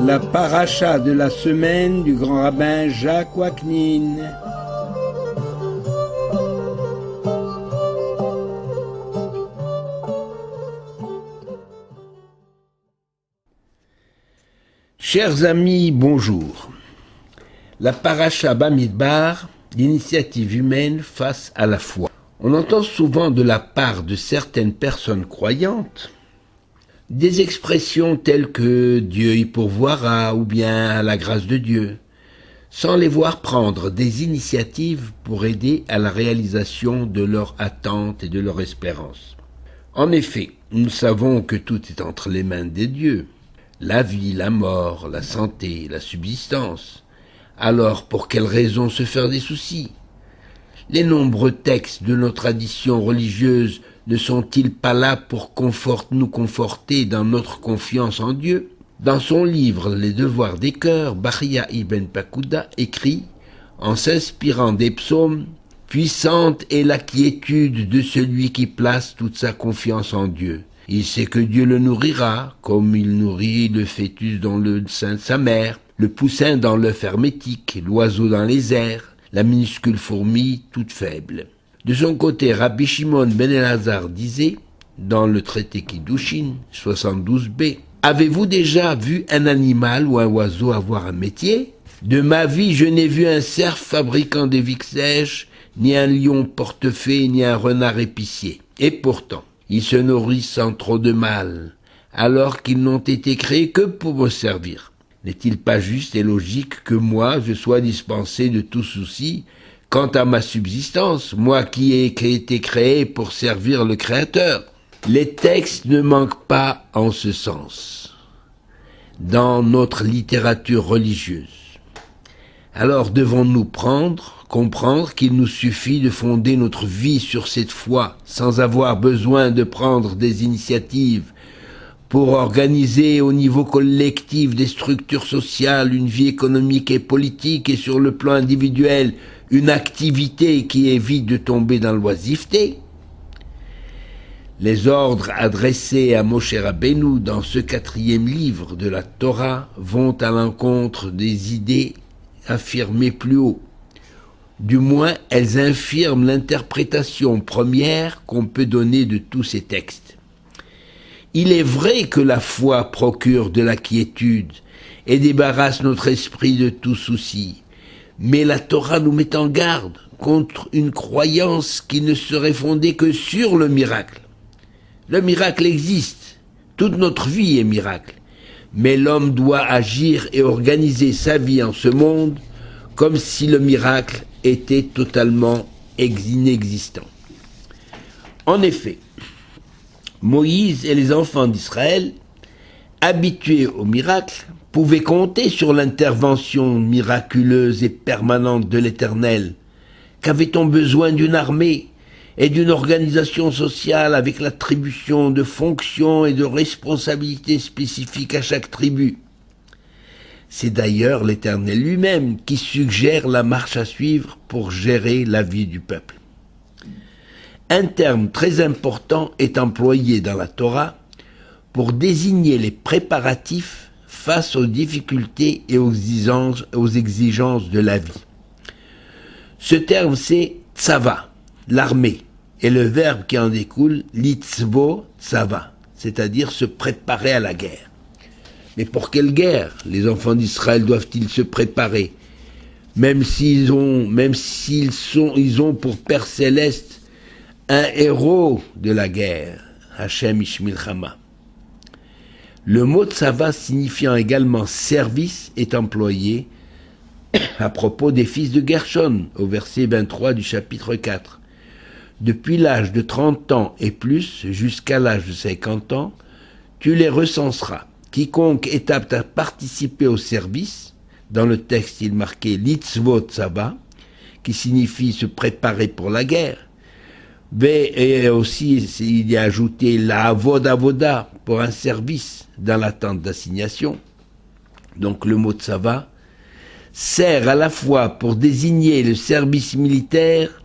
La paracha de la semaine du grand rabbin Jacques Waknin. Chers amis, bonjour. La paracha Bamidbar, l'initiative humaine face à la foi. On entend souvent de la part de certaines personnes croyantes des expressions telles que Dieu y pourvoira ou bien à la grâce de Dieu, sans les voir prendre des initiatives pour aider à la réalisation de leur attente et de leur espérance. En effet, nous savons que tout est entre les mains des dieux, la vie, la mort, la santé, la subsistance. Alors pour quelle raison se faire des soucis? Les nombreux textes de nos traditions religieuses ne sont-ils pas là pour nous conforter dans notre confiance en Dieu? Dans son livre Les devoirs des cœurs, Bahia ibn Pakuda écrit, en s'inspirant des psaumes, « Puissante est la quiétude de celui qui place toute sa confiance en Dieu. Il sait que Dieu le nourrira, comme il nourrit le fœtus dans le sein de sa mère, le poussin dans l'œuf hermétique, l'oiseau dans les airs, la minuscule fourmi toute faible. » De son côté, Rabbi Shimon ben Elazar disait, dans le traité Kiddushin 72b, « Avez-vous déjà vu un animal ou un oiseau avoir un métier? De ma vie, je n'ai vu un cerf fabricant des vics sèches, ni un lion portefaix, ni un renard épicier. Et pourtant, ils se nourrissent sans trop de mal, alors qu'ils n'ont été créés que pour me servir. N'est-il pas juste et logique que moi, je sois dispensé de tout souci quant à ma subsistance, moi qui ai été créé pour servir le Créateur? Les textes ne manquent pas en ce sens dans notre littérature religieuse. Alors devons-nous comprendre qu'il nous suffit de fonder notre vie sur cette foi, sans avoir besoin de prendre des initiatives pour organiser au niveau collectif des structures sociales, une vie économique et politique, et sur le plan individuel, une activité qui évite de tomber dans l'oisiveté? Les ordres adressés à Moshe Rabbeinu dans ce 4e livre de la Torah vont à l'encontre des idées affirmées plus haut. Du moins, elles infirment l'interprétation première qu'on peut donner de tous ces textes. Il est vrai que la foi procure de la quiétude et débarrasse notre esprit de tout souci, mais la Torah nous met en garde contre une croyance qui ne serait fondée que sur le miracle. Le miracle existe, toute notre vie est miracle, mais l'homme doit agir et organiser sa vie en ce monde comme si le miracle était totalement inexistant. En effet, Moïse et les enfants d'Israël, habitués au miracle, pouvaient compter sur l'intervention miraculeuse et permanente de l'Éternel. Qu'avait-on besoin d'une armée et d'une organisation sociale avec l'attribution de fonctions et de responsabilités spécifiques à chaque tribu? C'est d'ailleurs l'Éternel lui-même qui suggère la marche à suivre pour gérer la vie du peuple. Un terme très important est employé dans la Torah pour désigner les préparatifs face aux difficultés et aux exigences de la vie. Ce terme, c'est tsava, l'armée, et le verbe qui en découle, litzvo tsava, c'est-à-dire se préparer à la guerre. Mais pour quelle guerre les enfants d'Israël doivent-ils se préparer, même s'ils ont pour Père Céleste un héros de la guerre, Hachem Ish Milchama. Le mot tsava signifiant également service est employé à propos des fils de Gershon, au verset 23 du chapitre 4. Depuis l'âge de 30 ans et plus, jusqu'à l'âge de 50 ans, tu les recenseras. Quiconque est apte à participer au service, dans le texte il marquait litzvot tsava, qui signifie se préparer pour la guerre, et aussi il y a ajouté la avoda pour un service dans l'attente d'assignation. Donc le mot tsava sert à la fois pour désigner le service militaire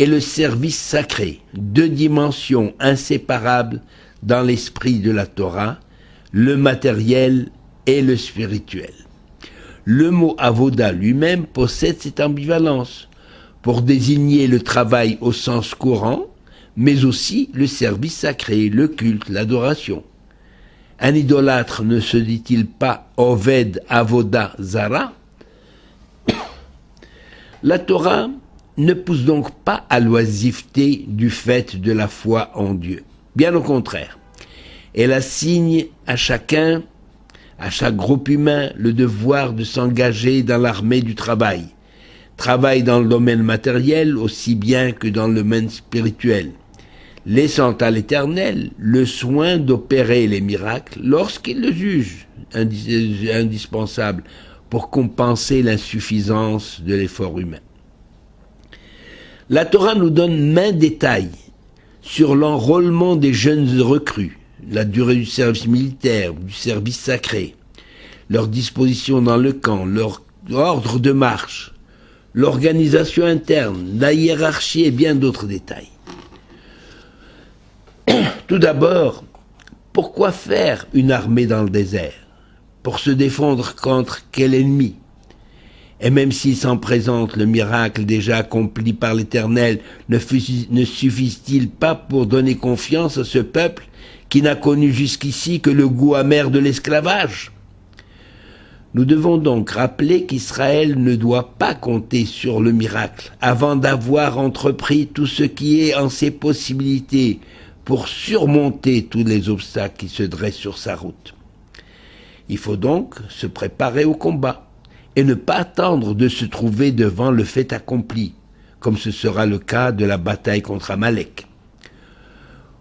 et le service sacré, deux dimensions inséparables dans l'esprit de la Torah, le matériel et le spirituel. Le mot avoda lui-même possède cette ambivalence pour désigner le travail au sens courant, mais aussi le service sacré, le culte, l'adoration. Un idolâtre ne se dit-il pas Oved Avoda Zara? La Torah ne pousse donc pas à l'oisiveté du fait de la foi en Dieu. Bien au contraire, elle assigne à chacun, à chaque groupe humain, le devoir de s'engager dans l'armée du travail. Travail dans le domaine matériel aussi bien que dans le domaine spirituel, laissant à l'Éternel le soin d'opérer les miracles lorsqu'il le juge indispensable pour compenser l'insuffisance de l'effort humain. La Torah nous donne maints détails sur l'enrôlement des jeunes recrues, la durée du service militaire, du service sacré, leur disposition dans le camp, leur ordre de marche, l'organisation interne, la hiérarchie et bien d'autres détails. Tout d'abord, pourquoi faire une armée dans le désert? Pour se défendre contre quel ennemi? Et même s'il s'en présente le miracle déjà accompli par l'Éternel, ne suffit-il pas pour donner confiance à ce peuple qui n'a connu jusqu'ici que le goût amer de l'esclavage? Nous devons donc rappeler qu'Israël ne doit pas compter sur le miracle avant d'avoir entrepris tout ce qui est en ses possibilités pour surmonter tous les obstacles qui se dressent sur sa route. Il faut donc se préparer au combat et ne pas attendre de se trouver devant le fait accompli, comme ce sera le cas de la bataille contre Amalek.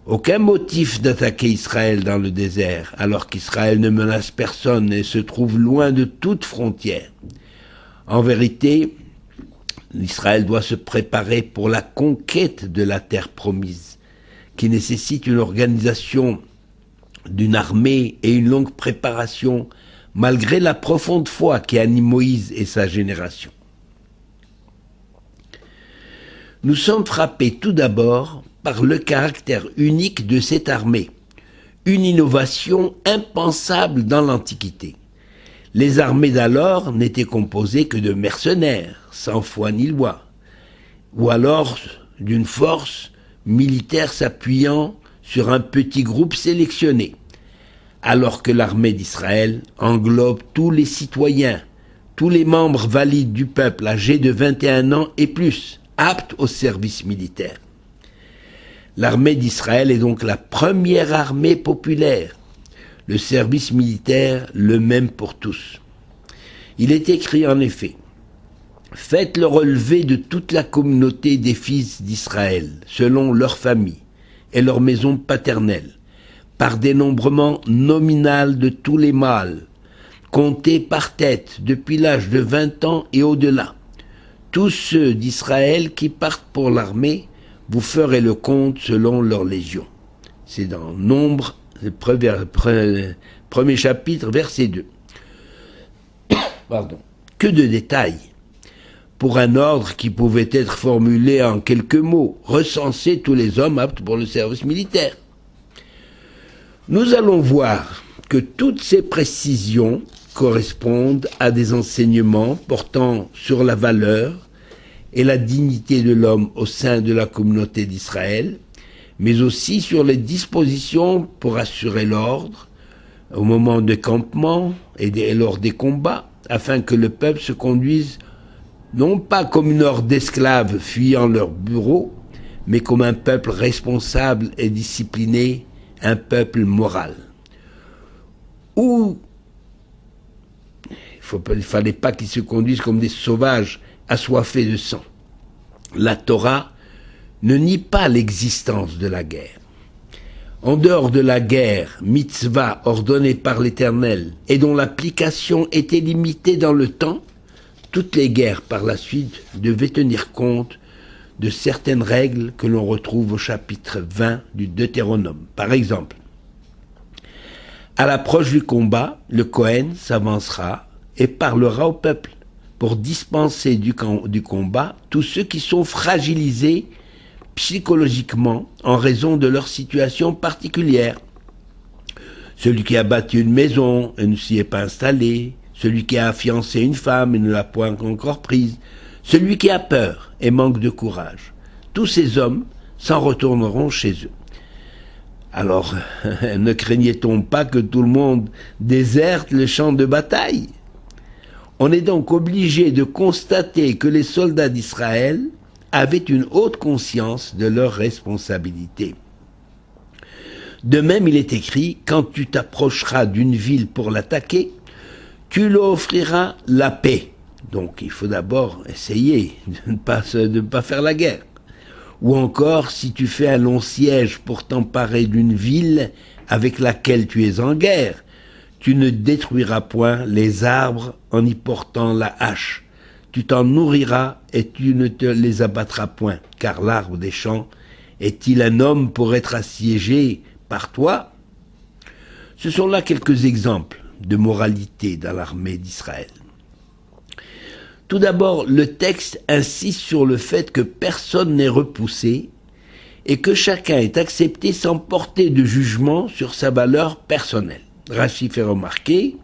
Aucun motif d'attaquer Israël dans le désert, alors qu'Israël ne menace personne et se trouve loin de toute frontière. En vérité, Israël doit se préparer pour la conquête de la terre promise, qui nécessite une organisation d'une armée et une longue préparation, malgré la profonde foi qui anime Moïse et sa génération. Nous sommes frappés tout d'abord par le caractère unique de cette armée, une innovation impensable dans l'Antiquité. Les armées d'alors n'étaient composées que de mercenaires, sans foi ni loi, ou alors d'une force militaire s'appuyant sur un petit groupe sélectionné, alors que l'armée d'Israël englobe tous les citoyens, tous les membres valides du peuple âgés de 21 ans et plus, aptes au service militaire. L'armée d'Israël est donc la première armée populaire, le service militaire le même pour tous. Il est écrit en effet: « Faites le relevé de toute la communauté des fils d'Israël, selon leur famille et leur maison paternelle, par dénombrement nominal de tous les mâles, comptés par tête depuis l'âge de 20 ans et au-delà. Tous ceux d'Israël qui partent pour l'armée, vous ferez le compte selon leur légion. » C'est dans Nombre, premier chapitre, verset 2. Pardon. Que de détails pour un ordre qui pouvait être formulé en quelques mots: recenser tous les hommes aptes pour le service militaire. Nous allons voir que toutes ces précisions correspondent à des enseignements portant sur la valeur et la dignité de l'homme au sein de la communauté d'Israël, mais aussi sur les dispositions pour assurer l'ordre au moment de campement et lors des combats, afin que le peuple se conduise non pas comme une horde d'esclaves fuyant leur bourreau, mais comme un peuple responsable et discipliné, un peuple moral. Où il ne fallait pas qu'ils se conduisent comme des sauvages assoiffés de sang. La Torah ne nie pas l'existence de la guerre. En dehors de la guerre, mitzvah ordonnée par l'Éternel et dont l'application était limitée dans le temps, toutes les guerres par la suite devaient tenir compte de certaines règles que l'on retrouve au chapitre 20 du Deutéronome. Par exemple, à l'approche du combat, le Kohen s'avancera et parlera au peuple pour dispenser du combat tous ceux qui sont fragilisés psychologiquement en raison de leur situation particulière. celui qui a bâti une maison et ne s'y est pas installé, celui qui a fiancé une femme et ne l'a point encore prise, celui qui a peur et manque de courage. Tous ces hommes s'en retourneront chez eux. Alors, ne craignait-on pas que tout le monde déserte le champ de bataille? On est donc obligé de constater que les soldats d'Israël avaient une haute conscience de leurs responsabilités. De même, il est écrit, quand tu t'approcheras d'une ville pour l'attaquer, tu leur offriras la paix. Donc il faut d'abord essayer de ne pas faire la guerre. Ou encore, si tu fais un long siège pour t'emparer d'une ville avec laquelle tu es en guerre, tu ne détruiras point les arbres en y portant la hache. Tu t'en nourriras et tu ne te les abattras point, car l'arbre des champs est-il un homme pour être assiégé par toi? Ce sont là quelques exemples de moralité dans l'armée d'Israël. Tout d'abord, le texte insiste sur le fait que personne n'est repoussé et que chacun est accepté sans porter de jugement sur sa valeur personnelle. Rachi fait remarquer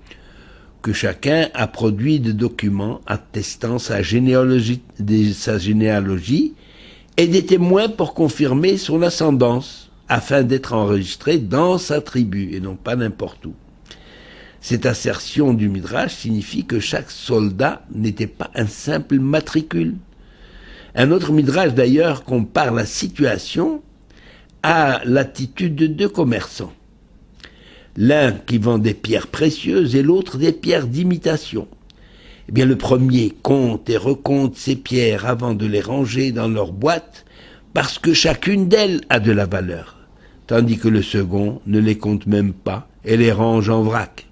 que chacun a produit des documents attestant sa généalogie et des témoins pour confirmer son ascendance, afin d'être enregistré dans sa tribu et non pas n'importe où. Cette assertion du Midrash signifie que chaque soldat n'était pas un simple matricule. Un autre Midrash d'ailleurs compare la situation à l'attitude de deux commerçants. L'un qui vend des pierres précieuses et l'autre des pierres d'imitation. Eh bien, le premier compte et recompte ces pierres avant de les ranger dans leur boîte parce que chacune d'elles a de la valeur, tandis que le second ne les compte même pas et les range en vrac.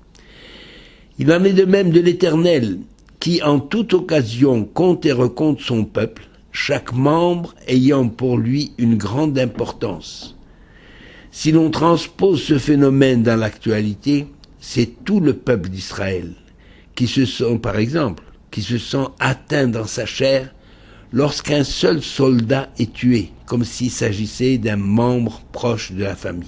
Il en est de même de l'Éternel, qui en toute occasion compte et recompte son peuple, chaque membre ayant pour lui une grande importance. Si l'on transpose ce phénomène dans l'actualité, c'est tout le peuple d'Israël qui se sent, par exemple, qui se sent atteint dans sa chair lorsqu'un seul soldat est tué, comme s'il s'agissait d'un membre proche de la famille.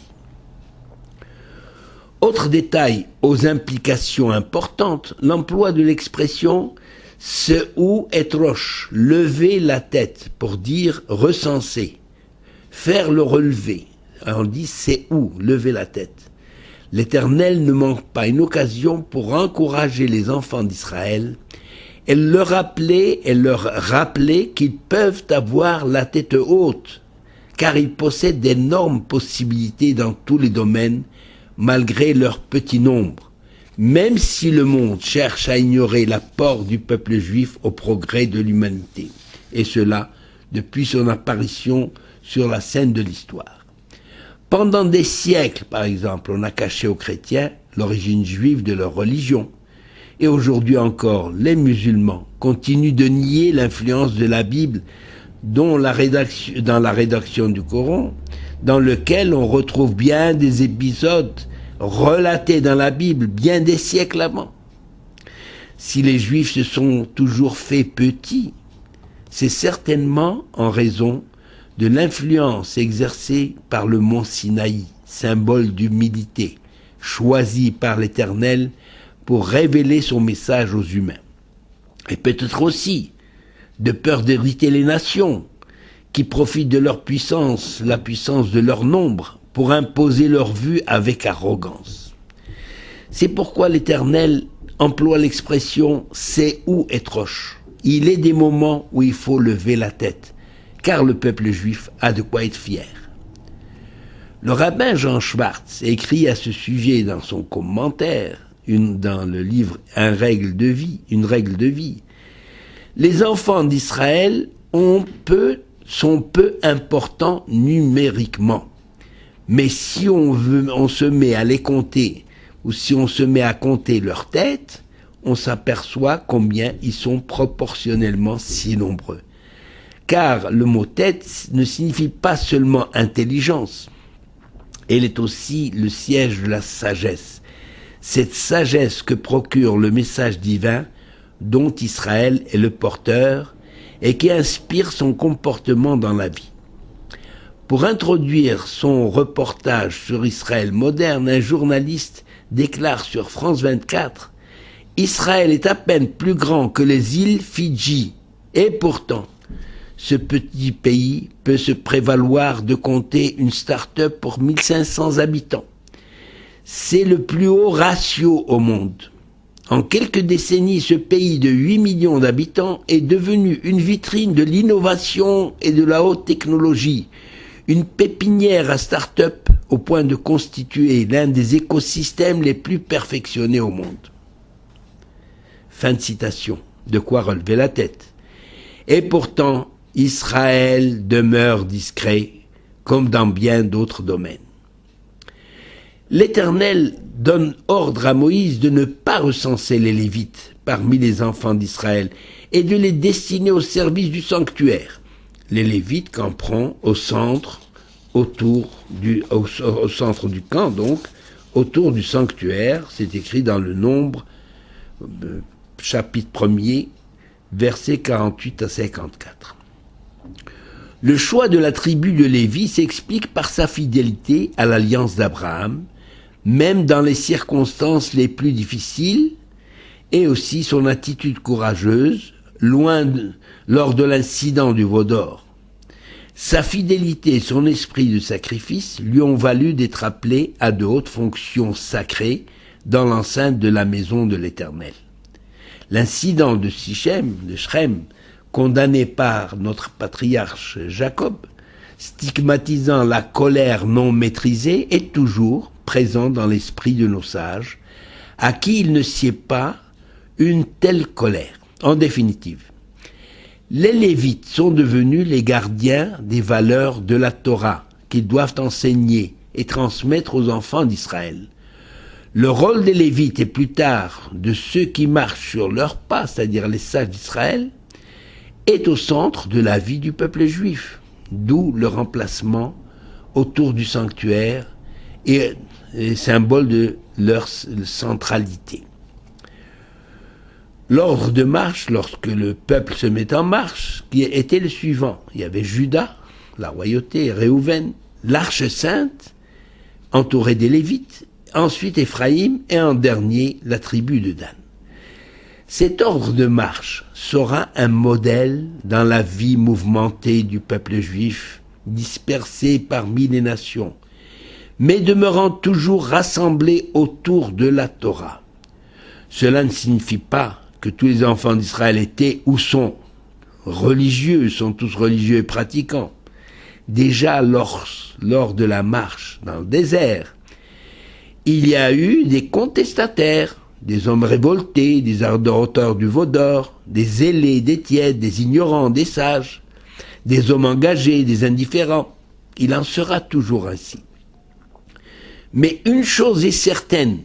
Autre détail aux implications importantes, l'emploi de l'expression « se'ou et rosh », lever la tête, pour dire recenser, faire le relevé. Alors on dit « se'ou », lever la tête. L'Éternel ne manque pas une occasion pour encourager les enfants d'Israël et leur rappeler qu'ils peuvent avoir la tête haute, car ils possèdent d'énormes possibilités dans tous les domaines, malgré leur petit nombre, même si le monde cherche à ignorer l'apport du peuple juif au progrès de l'humanité, et cela depuis son apparition sur la scène de l'histoire. Pendant des siècles, par exemple, on a caché aux chrétiens l'origine juive de leur religion, et aujourd'hui encore, les musulmans continuent de nier l'influence de la Bible dans la rédaction du Coran, dans lequel on retrouve bien des épisodes relatés dans la Bible bien des siècles avant. Si les Juifs se sont toujours faits petits, c'est certainement en raison de l'influence exercée par le mont Sinaï, symbole d'humilité, choisi par l'Éternel pour révéler son message aux humains. Et peut-être aussi de peur d'hériter les nations, qui profitent de leur puissance, la puissance de leur nombre, pour imposer leur vue avec arrogance. C'est pourquoi l'Éternel emploie l'expression « se'ou et rosh ». Il est des moments où il faut lever la tête, car le peuple juif a de quoi être fier. Le rabbin Jean Schwartz écrit à ce sujet dans son commentaire, dans le livre Une règle de vie. Les enfants d'Israël sont peu importants numériquement. Mais si on se met à les compter, ou si on se met à compter leurs têtes, on s'aperçoit combien ils sont proportionnellement si nombreux. Car le mot tête ne signifie pas seulement intelligence, elle est aussi le siège de la sagesse. Cette sagesse que procure le message divin dont Israël est le porteur et qui inspire son comportement dans la vie. Pour introduire son reportage sur Israël moderne, un journaliste déclare sur France 24 « Israël est à peine plus grand que les îles Fidji. Et pourtant, ce petit pays peut se prévaloir de compter une start-up pour 1500 habitants. C'est le plus haut ratio au monde. En quelques décennies, ce pays de 8 millions d'habitants est devenu une vitrine de l'innovation et de la haute technologie, une pépinière à start-up au point de constituer l'un des écosystèmes les plus perfectionnés au monde. » Fin de citation. De quoi relever la tête. Et pourtant, Israël demeure discret, comme dans bien d'autres domaines. L'Éternel donne ordre à Moïse de ne pas recenser les Lévites parmi les enfants d'Israël et de les destiner au service du sanctuaire. Les Lévites camperont au centre du camp, donc, autour du sanctuaire. C'est écrit dans le Nombre, chapitre 1er, versets 48 à 54. Le choix de la tribu de Lévi s'explique par sa fidélité à l'alliance d'Abraham, même dans les circonstances les plus difficiles, et aussi son attitude courageuse, lors de l'incident du veau d'or. Sa fidélité et son esprit de sacrifice lui ont valu d'être appelé à de hautes fonctions sacrées dans l'enceinte de la maison de l'Éternel. L'incident de Sichem, de Shrem, condamné par notre patriarche Jacob, stigmatisant la colère non maîtrisée, est toujours présent dans l'esprit de nos sages, à qui il ne sied pas une telle colère. En définitive, les Lévites sont devenus les gardiens des valeurs de la Torah qu'ils doivent enseigner et transmettre aux enfants d'Israël. Le rôle des Lévites et plus tard de ceux qui marchent sur leurs pas, c'est-à-dire les sages d'Israël, est au centre de la vie du peuple juif, d'où le remplacement autour du sanctuaire et symbole de leur centralité. L'ordre de marche, lorsque le peuple se met en marche, qui était le suivant. Il y avait Juda, la royauté, Réhouven, l'arche sainte, entourée des Lévites, ensuite Éphraïm et en dernier la tribu de Dan. Cet ordre de marche sera un modèle dans la vie mouvementée du peuple juif, dispersé parmi les nations, mais demeurant toujours rassemblé autour de la Torah. Cela ne signifie pas que tous les enfants d'Israël étaient ou sont religieux, sont tous religieux et pratiquants. Déjà lors de la marche dans le désert, il y a eu des contestataires, des hommes révoltés, des adorateurs du veau d'or, des zélés, des tièdes, des ignorants, des sages, des hommes engagés, des indifférents. Il en sera toujours ainsi. Mais une chose est certaine,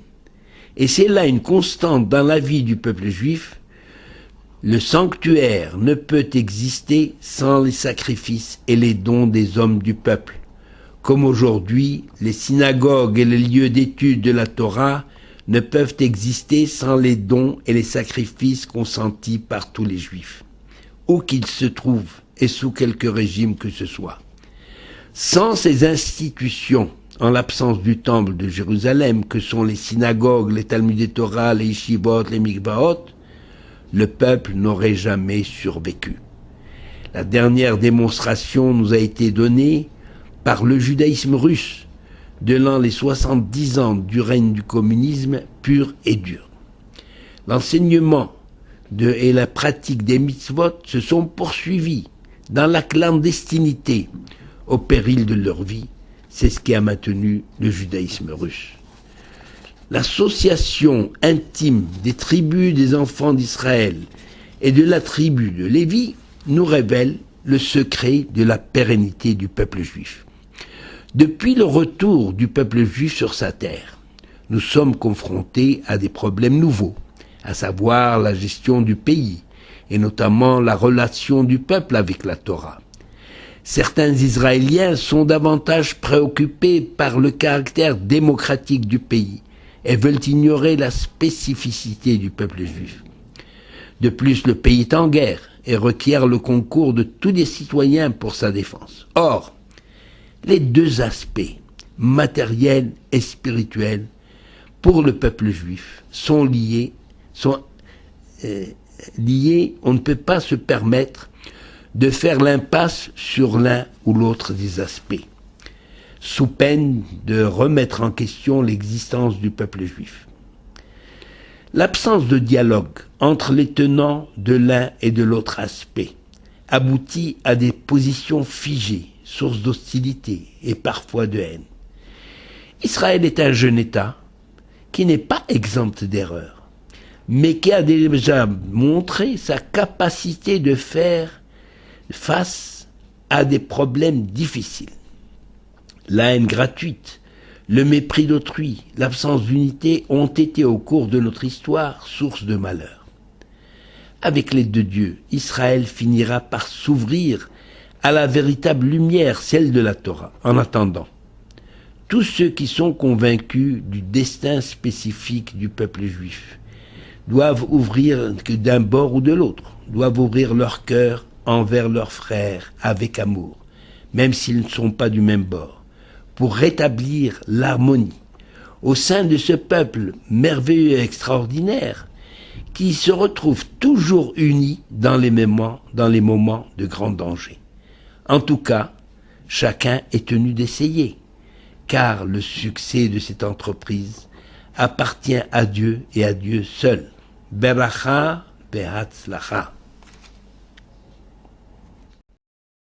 et c'est là une constante dans la vie du peuple juif, le sanctuaire ne peut exister sans les sacrifices et les dons des hommes du peuple. Comme aujourd'hui, les synagogues et les lieux d'étude de la Torah ne peuvent exister sans les dons et les sacrifices consentis par tous les juifs, où qu'ils se trouvent et sous quelque régime que ce soit. Sans ces institutions, en l'absence du temple de Jérusalem, que sont les synagogues, les Talmudei Torah, les yeshivot, les mikvaot, le peuple n'aurait jamais survécu. La dernière démonstration nous a été donnée par le judaïsme russe, durant les 70 ans du règne du communisme pur et dur. L'enseignement et la pratique des mitzvot se sont poursuivis dans la clandestinité, au péril de leur vie. C'est ce qui a maintenu le judaïsme russe. L'association intime des tribus des enfants d'Israël et de la tribu de Lévi nous révèle le secret de la pérennité du peuple juif. Depuis le retour du peuple juif sur sa terre, nous sommes confrontés à des problèmes nouveaux, à savoir la gestion du pays, et notamment la relation du peuple avec la Torah. Certains Israéliens sont davantage préoccupés par le caractère démocratique du pays et veulent ignorer la spécificité du peuple juif. De plus, le pays est en guerre et requiert le concours de tous les citoyens pour sa défense. Or, Les deux aspects, matériel et spirituel, pour le peuple juif, sont liés. On ne peut pas se permettre de faire l'impasse sur l'un ou l'autre des aspects, sous peine de remettre en question l'existence du peuple juif. L'absence de dialogue entre les tenants de l'un et de l'autre aspect aboutit à des positions figées, source d'hostilité et parfois de haine. Israël est un jeune État qui n'est pas exempt d'erreurs, mais qui a déjà montré sa capacité de faire face à des problèmes difficiles. La haine gratuite, le mépris d'autrui, l'absence d'unité ont été au cours de notre histoire source de malheur. Avec l'aide de Dieu, Israël finira par s'ouvrir à la véritable lumière, celle de la Torah. En attendant, tous ceux qui sont convaincus du destin spécifique du peuple juif doivent ouvrir, que d'un bord ou de l'autre, doivent ouvrir leur cœur envers leurs frères avec amour, même s'ils ne sont pas du même bord, pour rétablir l'harmonie au sein de ce peuple merveilleux et extraordinaire qui se retrouve toujours uni dans les moments de grand danger. En tout cas, chacun est tenu d'essayer, car le succès de cette entreprise appartient à Dieu et à Dieu seul. Beracha behatzlacha.